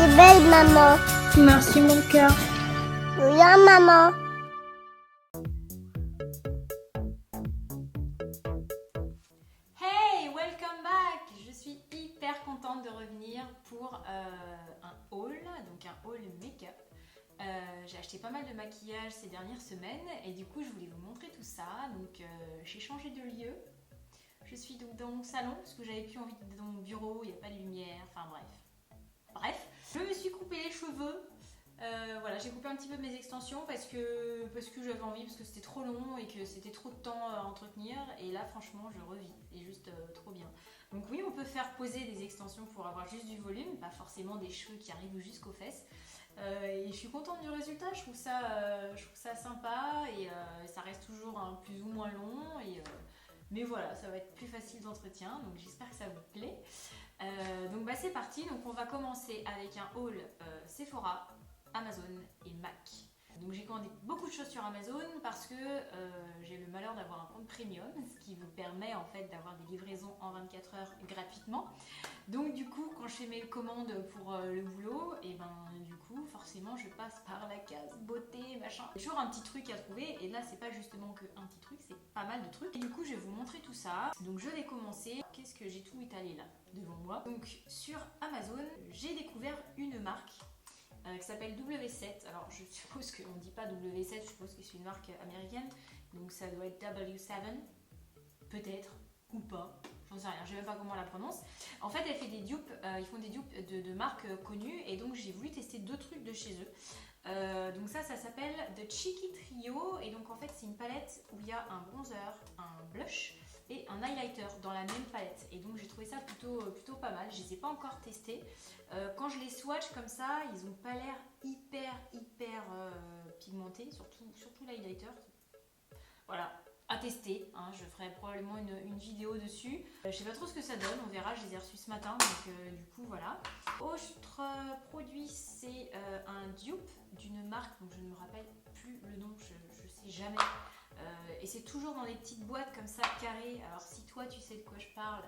C'est belle, maman. Merci mon cœur. Regarde, maman. Hey, welcome back! Je suis hyper contente de revenir pour un haul, donc un haul make-up. J'ai acheté pas mal de maquillage ces dernières semaines et du coup je voulais vous montrer tout ça. Donc j'ai changé de lieu. Je suis donc dans mon salon parce que j'avais plus envie d'être dans mon bureau, il n'y a pas de lumière, enfin bref. Je me suis coupé les cheveux. Voilà, j'ai coupé un petit peu mes extensions parce que j'avais envie, parce que c'était trop long et que c'était trop de temps à entretenir. Et là, franchement, je revis. C'est juste trop bien. Donc oui, on peut faire poser des extensions pour avoir juste du volume, pas forcément des cheveux qui arrivent jusqu'aux fesses. Et je suis contente du résultat. Je trouve ça sympa et ça reste toujours plus ou moins long. Mais voilà, ça va être plus facile d'entretien. Donc j'espère que ça vous plaît. Donc c'est parti. Donc on va commencer avec un haul Sephora, Amazon et Mac. Donc j'ai commandé beaucoup de choses sur Amazon parce que j'ai le malheur d'avoir un compte premium, ce qui vous permet en fait d'avoir des livraisons en 24 heures gratuitement. Donc du coup quand je fais mes commandes pour le boulot, et du coup forcément je passe par la case beauté, machin. Il y a toujours un petit truc à trouver et là c'est pas justement que un petit truc, c'est pas mal de trucs. Et du coup je vais vous montrer tout ça. Donc je vais commencer. Qu'est-ce que j'ai tout étalé là devant moi. Donc sur Amazon, j'ai découvert une marque qui s'appelle W7. Alors je suppose qu'on ne dit pas W7, je suppose que c'est une marque américaine. Donc ça doit être W7, peut-être, ou pas. J'en sais rien, je ne sais même pas comment on la prononce. En fait, elle fait des dupes, ils font des dupes de marques connues. Et donc j'ai voulu tester deux trucs de chez eux. Donc ça s'appelle The Cheeky Trio. Et donc en fait c'est une palette où il y a un bronzer, un blush et un highlighter dans la même palette. Et donc j'ai trouvé ça plutôt pas mal. Je ne les ai pas encore testés. Quand je les swatch comme ça, ils n'ont pas l'air hyper pigmentés, surtout l'highlighter. Voilà, à tester. Hein. Je ferai probablement une vidéo dessus. Je sais pas trop ce que ça donne, on verra. Je les ai reçus ce matin, donc du coup voilà. Autre produit, c'est un dupe d'une marque dont je ne me rappelle plus le nom, je sais jamais. Et c'est toujours dans des petites boîtes comme ça, carrées. Alors si toi tu sais de quoi je parle,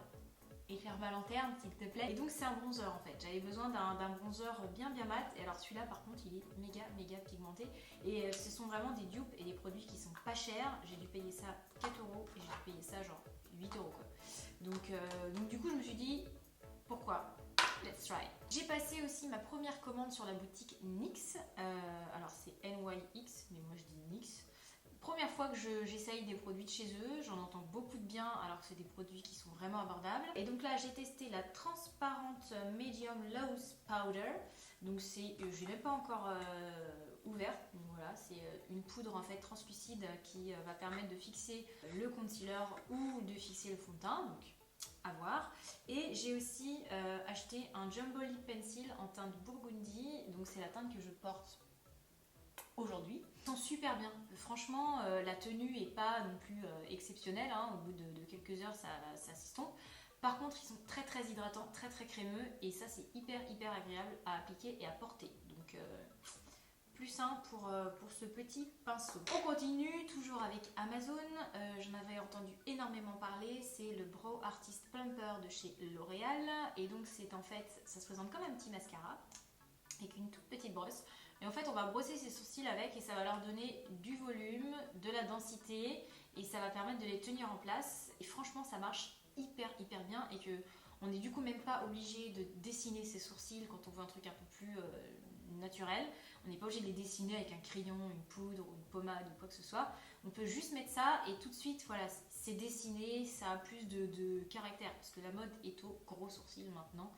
éclaire ma lanterne s'il te plaît. Et donc c'est un bronzer en fait. J'avais besoin d'un bronzer bien mat. Et alors celui-là par contre il est méga pigmenté. Et ce sont vraiment des dupes et des produits qui sont pas chers. J'ai dû payer ça 4 € et j'ai dû payer ça genre 8 € quoi. Donc du coup je me suis dit pourquoi. Let's try. J'ai passé aussi ma première commande sur la boutique NYX. Alors c'est NYX mais moi je dis NYX. Première fois que j'essaye des produits de chez eux, j'en entends beaucoup de bien alors que c'est des produits qui sont vraiment abordables. Et donc là j'ai testé la transparente Medium Loose Powder. Donc je l'ai même pas encore ouverte. Donc voilà, c'est une poudre en fait translucide qui va permettre de fixer le concealer ou de fixer le fond de teint. Donc à voir. Et j'ai aussi acheté un Jumbo Lip Pencil en teinte Burgundy. Donc c'est la teinte que je porte aujourd'hui. Ils sont super bien. Franchement, la tenue est pas non plus exceptionnelle. Hein. Au bout de quelques heures, ça s'estompe. Par contre, ils sont très hydratants, très crémeux. Et ça, c'est hyper agréable à appliquer et à porter. Donc, plus sain pour ce petit pinceau. On continue, toujours avec Amazon. J'en avais entendu énormément parler. C'est le Brow Artist Plumper de chez L'Oréal. Et donc, c'est en fait, ça se présente comme un petit mascara avec une toute petite brosse. Et en fait, on va brosser ses sourcils avec et ça va leur donner du volume, de la densité et ça va permettre de les tenir en place. Et franchement, ça marche hyper bien et que on n'est du coup même pas obligé de dessiner ses sourcils quand on veut un truc un peu plus naturel. On n'est pas obligé de les dessiner avec un crayon, une poudre ou une pommade ou quoi que ce soit. On peut juste mettre ça et tout de suite, voilà, c'est dessiné, ça a plus de caractère parce que la mode est au gros sourcil maintenant.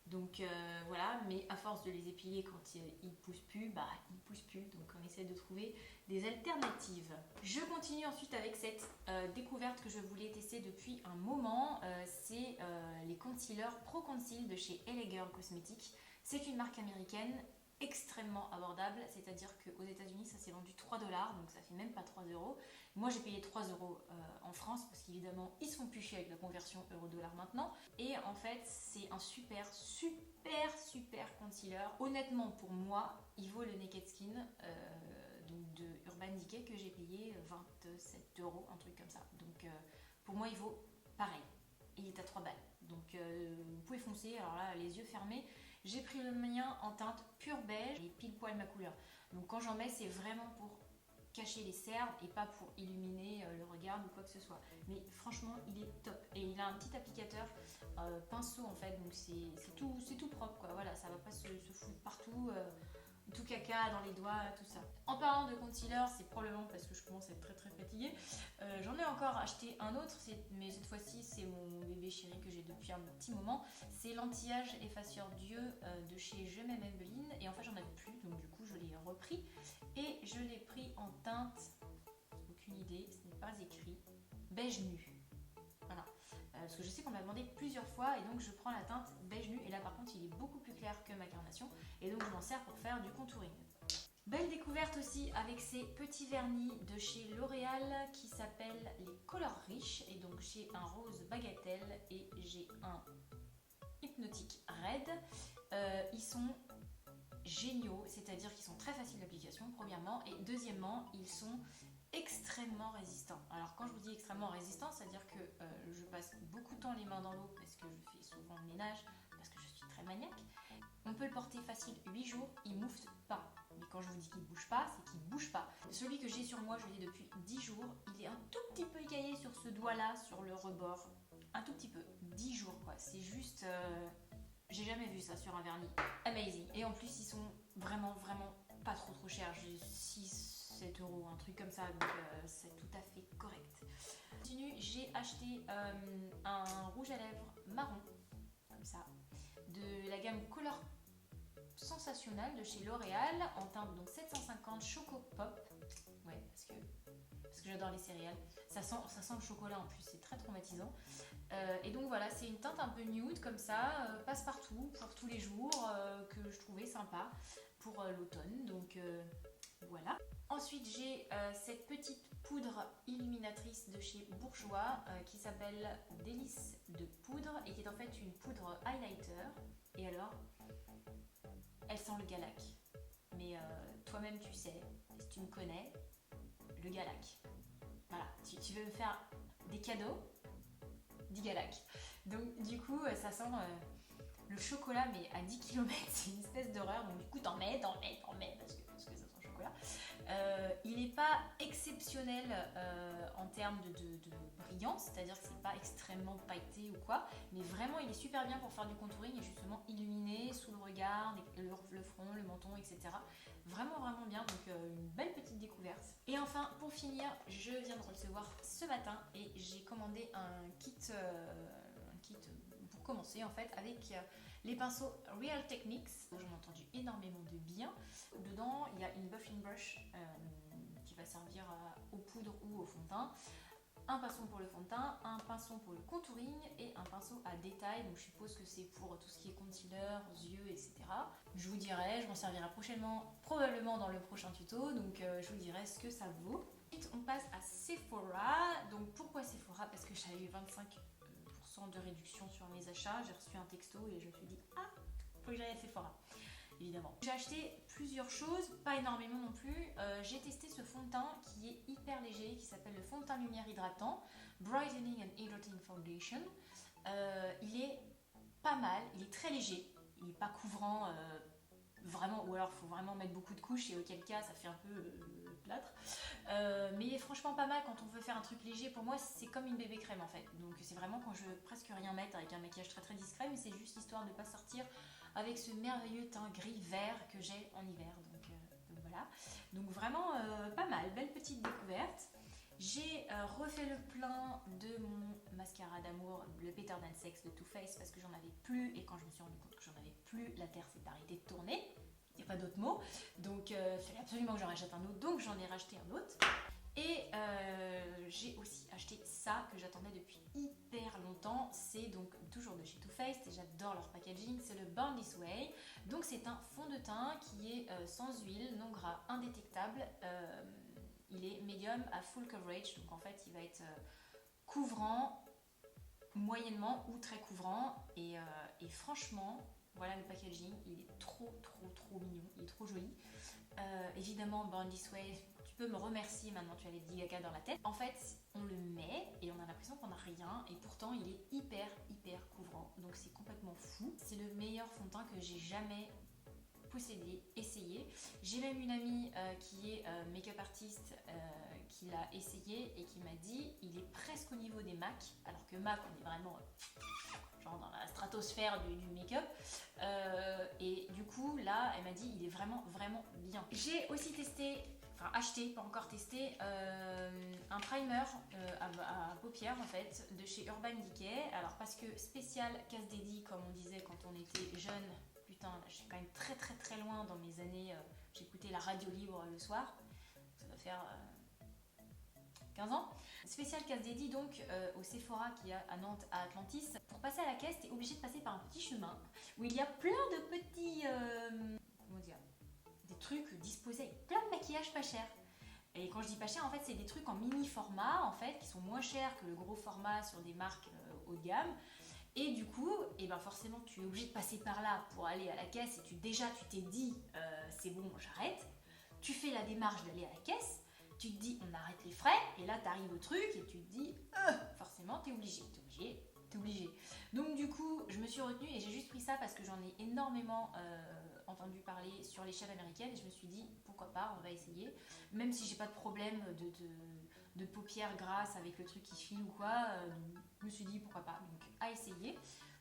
Donc voilà, mais à force de les épiler quand ils poussent plus, ils poussent plus. Donc on essaie de trouver des alternatives. Je continue ensuite avec cette découverte que je voulais tester depuis un moment. C'est les concealers Pro Conceal de chez LA Girl Cosmetics. C'est une marque américaine extrêmement abordable, c'est-à-dire qu'aux États-Unis ça s'est vendu 3 $, donc ça fait même pas 3 €. Moi j'ai payé 3 € en France parce qu'évidemment ils sont plus chers avec la conversion euro-dollar maintenant. Et en fait c'est un super concealer. Honnêtement pour moi il vaut le Naked Skin donc de Urban Decay que j'ai payé 27 €, un truc comme ça. Donc pour moi il vaut pareil. Il est à 3 balles. Donc vous pouvez foncer, alors là les yeux fermés. J'ai pris le mien en teinte pure beige et pile poil ma couleur. Donc quand j'en mets, c'est vraiment pour cacher les cernes et pas pour illuminer le regard ou quoi que ce soit. Mais franchement, il est top. Et il a un petit applicateur pinceau en fait, donc c'est tout propre quoi. Voilà, ça va pas se foutre partout. Tout caca dans les doigts, tout ça. En parlant de concealer, c'est probablement parce que je commence à être très fatiguée. J'en ai encore acheté un autre, mais cette fois-ci c'est mon bébé chéri que j'ai depuis un petit moment. C'est l'anti-âge effaceur Dieu de chez Je m'aime Evelyne. Et en fait j'en avais plus, donc du coup je l'ai repris. Et je l'ai pris en teinte, aucune idée, ce n'est pas écrit, beige nu. Voilà. Parce que je sais qu'on m'a demandé plusieurs fois et donc je prends la teinte beige nu et là par contre il est beaucoup plus clair que ma carnation et donc je m'en sers pour faire du contouring. Belle découverte aussi avec ces petits vernis de chez L'Oréal qui s'appellent les Color Riches et donc j'ai un rose bagatelle et j'ai un hypnotique red. Ils sont géniaux, c'est-à-dire qu'ils sont très faciles d'application premièrement et deuxièmement ils sont extrêmement résistant. Alors quand je vous dis extrêmement résistant, c'est-à-dire que je passe beaucoup de temps les mains dans l'eau parce que je fais souvent le ménage, parce que je suis très maniaque. On peut le porter facile 8 jours, il mouffe pas. Mais quand je vous dis qu'il bouge pas, c'est qu'il bouge pas. Celui que j'ai sur moi, je l'ai depuis 10 jours, il est un tout petit peu écaillé sur ce doigt-là, sur le rebord. Un tout petit peu. 10 jours quoi, c'est juste... J'ai jamais vu ça sur un vernis. Amazing. Et en plus, ils sont vraiment pas trop chers. J'ai 7 euros, un truc comme ça, donc c'est tout à fait correct. Continue, j'ai acheté un rouge à lèvres marron, comme ça, de la gamme Color Sensationnel de chez L'Oréal, en teinte donc 750 Choco Pop. Ouais, parce que j'adore les céréales. Ça sent le chocolat en plus, c'est très traumatisant. Et donc voilà, c'est une teinte un peu nude comme ça, passe-partout, pour tous les jours, que je trouvais sympa pour l'automne. Donc voilà. Ensuite, j'ai cette petite poudre illuminatrice de chez Bourjois qui s'appelle Délice de poudre et qui est en fait une poudre highlighter. Et alors, elle sent le Galac. Mais toi-même, tu sais, si tu me connais, le Galac. Voilà, tu veux me faire des cadeaux, dis Galac. Donc du coup, ça sent le chocolat, mais à 10 km, c'est une espèce d'horreur. Donc du coup, t'en mets, parce que ça sent le chocolat. Il n'est pas exceptionnel en termes de brillance, c'est-à-dire que c'est pas extrêmement pailleté ou quoi, mais vraiment il est super bien pour faire du contouring et justement illuminer sous le regard, le front, le menton, etc. Vraiment bien, donc une belle petite découverte. Et enfin, pour finir, je viens de recevoir ce matin et j'ai commandé un kit pour commencer en fait avec les pinceaux Real Techniques, j'en ai entendu énormément de bien. Dedans, il y a une buffing brush qui va servir aux poudres ou au fond de teint, un pinceau pour le fond de teint, un pinceau pour le contouring et un pinceau à détail. Donc je suppose que c'est pour tout ce qui est concealer, yeux, etc. Je vous dirai, je m'en servirai prochainement, probablement dans le prochain tuto, donc je vous dirai ce que ça vaut. Ensuite, on passe à Sephora. Donc pourquoi Sephora? Parce que j'avais eu 25% de réduction sur mes achats. J'ai reçu un texto et je me suis dit « Ah, faut que j'aille à Sephora ». Évidemment. J'ai acheté plusieurs choses, pas énormément non plus. J'ai testé ce fond de teint qui est hyper léger, qui s'appelle le fond de teint lumière hydratant, Brightening and Hydrating Foundation. Il est pas mal, il est très léger, il n'est pas couvrant vraiment, ou alors il faut vraiment mettre beaucoup de couches et auquel cas ça fait un peu plâtre. Mais franchement pas mal quand on veut faire un truc léger. Pour moi c'est comme une bébé crème en fait. Donc c'est vraiment quand je veux presque rien mettre avec un maquillage très discret, mais c'est juste histoire de ne pas sortir avec ce merveilleux teint gris-vert que j'ai en hiver. Donc voilà. Donc vraiment pas mal, belle petite découverte. J'ai refait le plein de mon mascara d'amour, le Better Than Sex de Too Faced, parce que j'en avais plus, et quand je me suis rendu compte que j'en avais plus, la terre s'est arrêtée de tourner. Il n'y a pas d'autre mot. Donc il fallait absolument que j'en rachète un autre, donc j'en ai racheté un autre. Et j'ai aussi acheté ça que j'attendais depuis hyper longtemps. C'est donc toujours de chez Too Faced et j'adore leur packaging. C'est le Born This Way. Donc c'est un fond de teint qui est sans huile, non gras, indétectable. Il est médium à full coverage. Donc en fait il va être couvrant, moyennement ou très couvrant. Et franchement, voilà le packaging. Il est trop mignon. Il est trop joli. Évidemment Born This Way, tu peux me remercier maintenant, tu as les 10 gaga dans la tête. En fait, on le met et on a l'impression qu'on n'a rien et pourtant il est hyper couvrant. Donc c'est complètement fou. C'est le meilleur fond de teint que j'ai jamais possédé, essayé. J'ai même une amie qui est make-up artiste qui l'a essayé et qui m'a dit il est presque au niveau des MAC, alors que MAC on est vraiment genre dans la stratosphère du make-up. Et du coup là elle m'a dit il est vraiment bien. J'ai aussi testé, enfin acheté, pas encore testé, un primer à paupières en fait de chez Urban Decay. Alors parce que spécial casse dédié comme on disait quand on était jeune. Putain, là, je suis quand même très loin dans mes années. J'écoutais la radio libre le soir. Ça doit faire 15 ans. Spécial casse dédié donc au Sephora qui est à Nantes, à Atlantis. Pour passer à la caisse, t'es obligé de passer par un petit chemin où il y a plein de petits... comment dire, des trucs disposés avec plein de maquillage pas cher. Et quand je dis pas cher, en fait, c'est des trucs en mini format, en fait, qui sont moins chers que le gros format sur des marques haut de gamme. Et du coup, et ben forcément, tu es obligé de passer par là pour aller à la caisse et tu t'es dit, c'est bon, j'arrête. Tu fais la démarche d'aller à la caisse, tu te dis, on arrête les frais, et là, tu arrives au truc et tu te dis, forcément, t'es obligé. Donc du coup, je me suis retenue et j'ai juste pris ça parce que j'en ai énormément entendu parler sur l'échelle américaine et je me suis dit, pourquoi pas, on va essayer. Même si j'ai pas de problème de paupières grasses avec le truc qui file ou quoi, je me suis dit pourquoi pas, donc à essayer.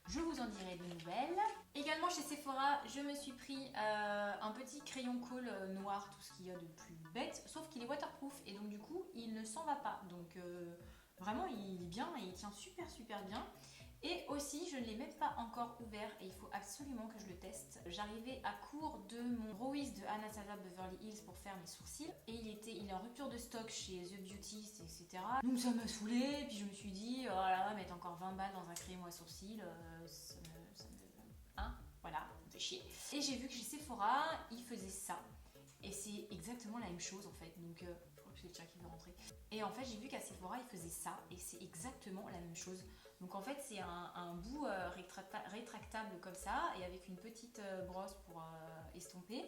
Je vous en dirai de nouvelles. Également chez Sephora, je me suis pris un petit crayon colle noir, tout ce qu'il y a de plus bête, sauf qu'il est waterproof et donc du coup il ne s'en va pas. Donc vraiment il est bien et il tient super bien. Et aussi, je ne l'ai même pas encore ouvert et il faut absolument que je le teste. J'arrivais à court de mon Brow Wiz de Anastasia Beverly Hills pour faire mes sourcils. Et il est en rupture de stock chez The Beauty, etc. Donc ça m'a saoulée, puis je me suis dit, oh là là, mettre encore 20 balles dans un crayon à sourcils, hein, voilà, ça me fait chier. Et j'ai vu que chez Sephora, ils faisaient ça. Et c'est exactement la même chose en fait, donc je crois que c'est le tien qui veut rentrer. Et en fait j'ai vu qu'à Sephora ils faisaient ça et c'est exactement la même chose. Donc en fait c'est un bout rétractable comme ça et avec une petite brosse pour estomper.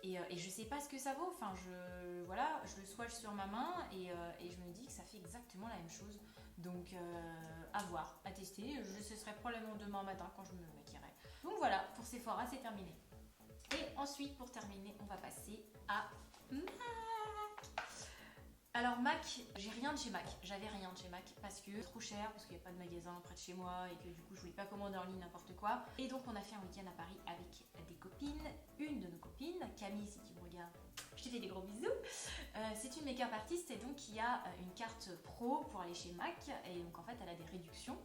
Et je sais pas ce que ça vaut, enfin je le swatch sur ma main et je me dis que ça fait exactement la même chose. Donc à voir, à tester, ce serait probablement demain matin quand je me maquillerai. Donc voilà, pour Sephora c'est terminé. Et ensuite, pour terminer, on va passer à MAC. Alors MAC, j'ai rien de chez MAC. J'avais rien de chez MAC parce que trop cher, parce qu'il n'y a pas de magasin près de chez moi et que du coup je voulais pas commander en ligne n'importe quoi. Et donc on a fait un week-end à Paris avec des copines. Une de nos copines, Camille, si tu me regardes, je te fais des gros bisous. C'est une make-up artiste et donc qui a une carte pro pour aller chez MAC. Et donc en fait elle a des réductions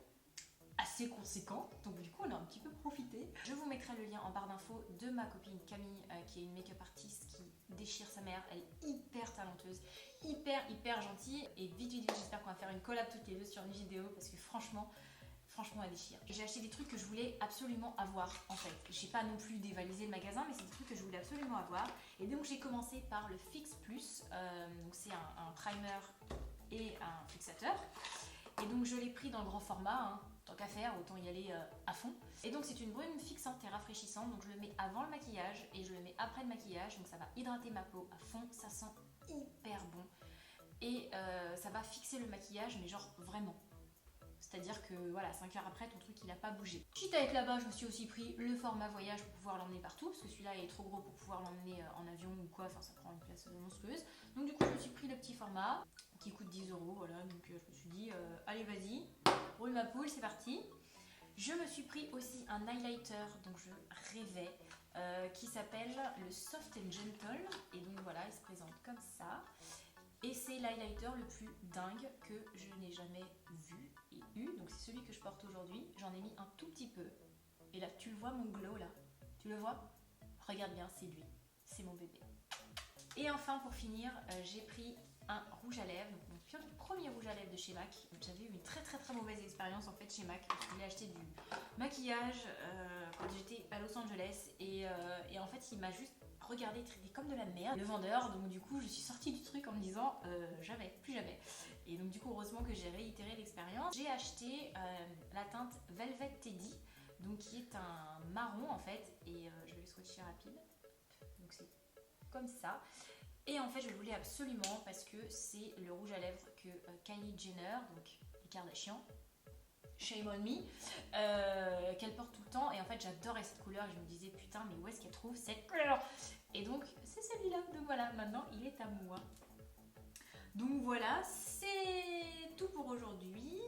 assez conséquent, donc du coup on a un petit peu profité. Je vous mettrai le lien en barre d'infos de ma copine Camille qui est une make-up artiste qui déchire sa mère. Elle est hyper talentueuse, hyper gentille et vite j'espère qu'on va faire une collab toutes les deux sur une vidéo parce que franchement elle déchire. J'ai acheté des trucs que je voulais absolument avoir en fait. J'ai pas non plus dévalisé le magasin mais c'est des trucs que je voulais absolument avoir et donc j'ai commencé par le Fix Plus, donc c'est un primer et un fixateur. Et donc je l'ai pris dans le grand format, hein. Tant qu'à faire, autant y aller à fond. Et donc c'est une brune fixante et rafraîchissante, donc je le mets avant le maquillage et je le mets après le maquillage, donc ça va hydrater ma peau à fond, ça sent hyper bon. Et ça va fixer le maquillage, mais genre vraiment. C'est-à-dire que voilà, 5 heures après, ton truc il a pas bougé. Quitte à être là-bas, je me suis aussi pris le format voyage pour pouvoir l'emmener partout, parce que celui-là il est trop gros pour pouvoir l'emmener en avion ou quoi, enfin ça prend une place monstrueuse. Donc du coup je me suis pris le petit format qui coûte 10 €, voilà, donc je me suis dit, allez vas-y, roule ma poule, c'est parti. Je me suis pris aussi un highlighter dont je rêvais, qui s'appelle le Soft and Gentle, et donc voilà, il se présente comme ça. Et c'est l'highlighter le plus dingue que je n'ai jamais vu et eu. Donc c'est celui que je porte aujourd'hui. J'en ai mis un tout petit peu. Et là, tu le vois mon glow là? Tu le vois? Regarde bien, c'est lui. C'est mon bébé. Et enfin, pour finir, j'ai pris un rouge à lèvres. Donc le premier rouge à lèvres de chez MAC. J'avais eu une très mauvaise expérience en fait chez MAC. Je voulais acheter du maquillage quand j'étais à Los Angeles. Et en fait, il m'a juste regardé traiter comme de la merde le vendeur, donc du coup je suis sortie du truc en me disant jamais, plus jamais. Et donc du coup heureusement que j'ai réitéré l'expérience. J'ai acheté la teinte Velvet Teddy, donc qui est un marron en fait, et je vais le swatcher rapide. Donc c'est comme ça. Et en fait je le voulais absolument parce que c'est le rouge à lèvres que Kylie Jenner, donc les Kardashians, shame on me, qu'elle porte tout le temps. Et en fait j'adorais cette couleur et je me disais putain mais où est-ce qu'elle trouve cette couleur? Et donc c'est celui-là, donc voilà, maintenant il est à moi. Donc voilà, c'est tout pour aujourd'hui.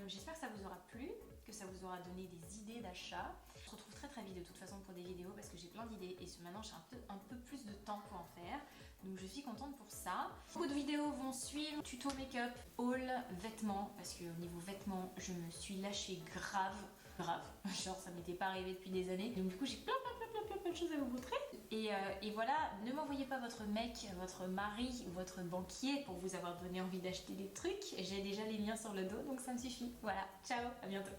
J'espère que ça vous aura plu, que ça vous aura donné des idées d'achat. On se retrouve très vite de toute façon pour des vidéos parce que j'ai plein d'idées et maintenant j'ai un peu plus de temps pour en faire. Donc je suis contente pour ça. Beaucoup de vidéos vont suivre, tuto make-up, haul, vêtements, parce qu'au niveau vêtements, je me suis lâchée grave. Genre ça m'était pas arrivé depuis des années. Donc du coup j'ai plein de choses à vous montrer. Et voilà, ne m'envoyez pas votre mec, votre mari ou votre banquier pour vous avoir donné envie d'acheter des trucs. J'ai déjà les liens sur le dos, donc ça me suffit. Voilà, ciao, à bientôt.